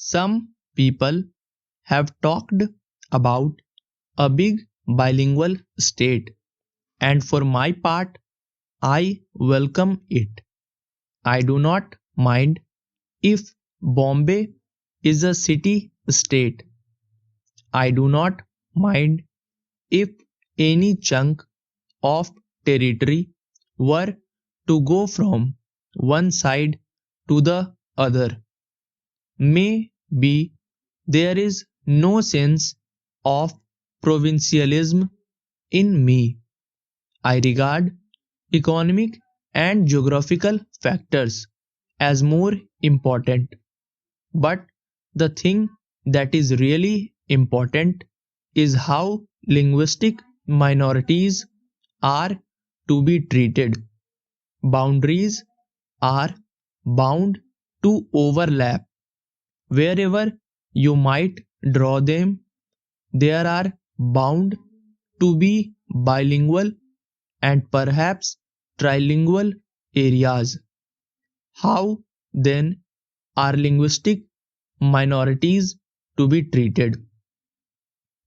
Some people have talked about a big bilingual state, and for my part, I welcome it. I do not mind if Bombay is a city state. I do not mind if any chunk of territory were to go from one side to the other. Maybe there is no sense of provincialism in me. I regard economic and geographical factors as more important. But the thing that is really important is how linguistic minorities are to be treated. Boundaries are bound to overlap. Wherever you might draw them, there are bound to be bilingual and perhaps trilingual areas. How then are linguistic minorities to be treated?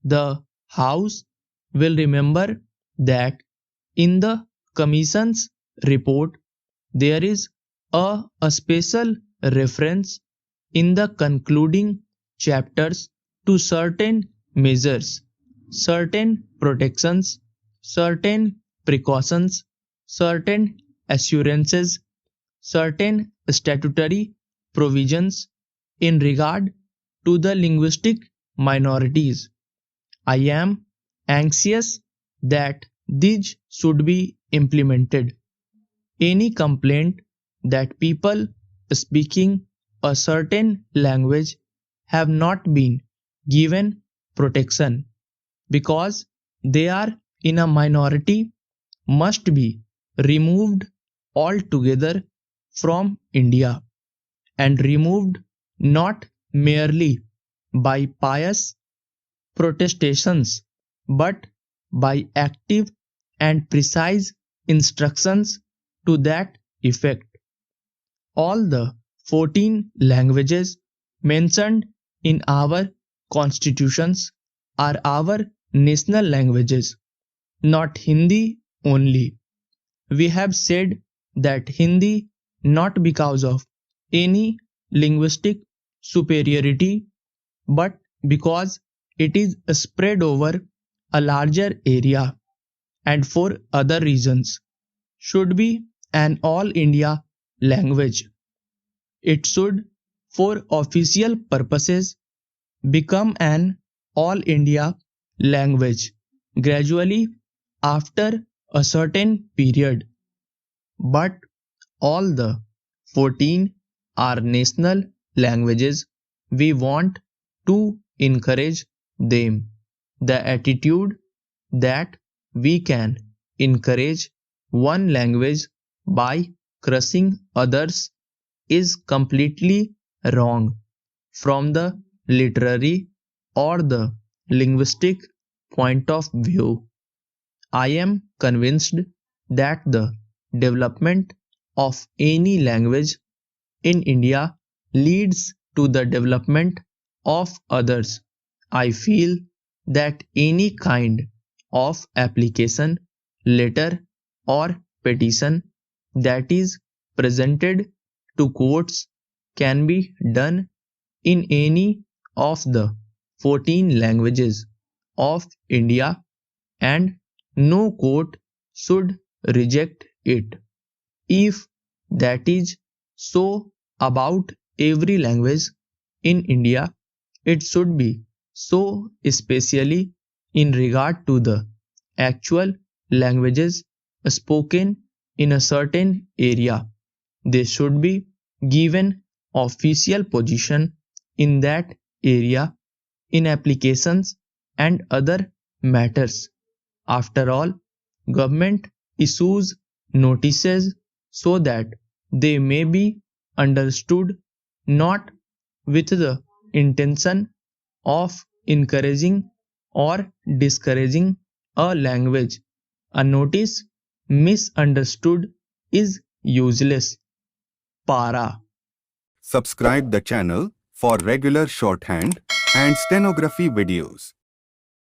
The House will remember that in the Commission's report there is a special reference in the concluding chapters to certain measures, certain protections, certain precautions, certain assurances, certain statutory provisions in regard to the linguistic minorities. I am anxious that these should be implemented. Any complaint that people speaking a certain language have not been given protection because they are in a minority must be removed altogether from India, and removed not merely by pious protestations but by active and precise instructions to that effect. All the 14 languages mentioned in our constitutions are our national languages, not Hindi only. We have said that Hindi, not because of any linguistic superiority, but because it is spread over a larger area and for other reasons, should be an all India language. It should, for official purposes, become an all India language gradually after a certain period. But all the 14 are national languages. We want to encourage them. The attitude that we can encourage one language by crushing others is completely wrong from the literary or the linguistic point of view. I am convinced that the development of any language in India leads to the development of others. I feel that any kind of application, letter, or petition that is presented to courts can be done in any of the 14 languages of India, and no court should reject it. If that is so about every language in India, it should be so especially in regard to the actual languages spoken in a certain area. They should be given official position in that area in applications and other matters. After all, government issues notices so that they may be understood not with the intention of encouraging or discouraging a language. A notice misunderstood is useless. Para. Subscribe the channel for regular shorthand and stenography videos.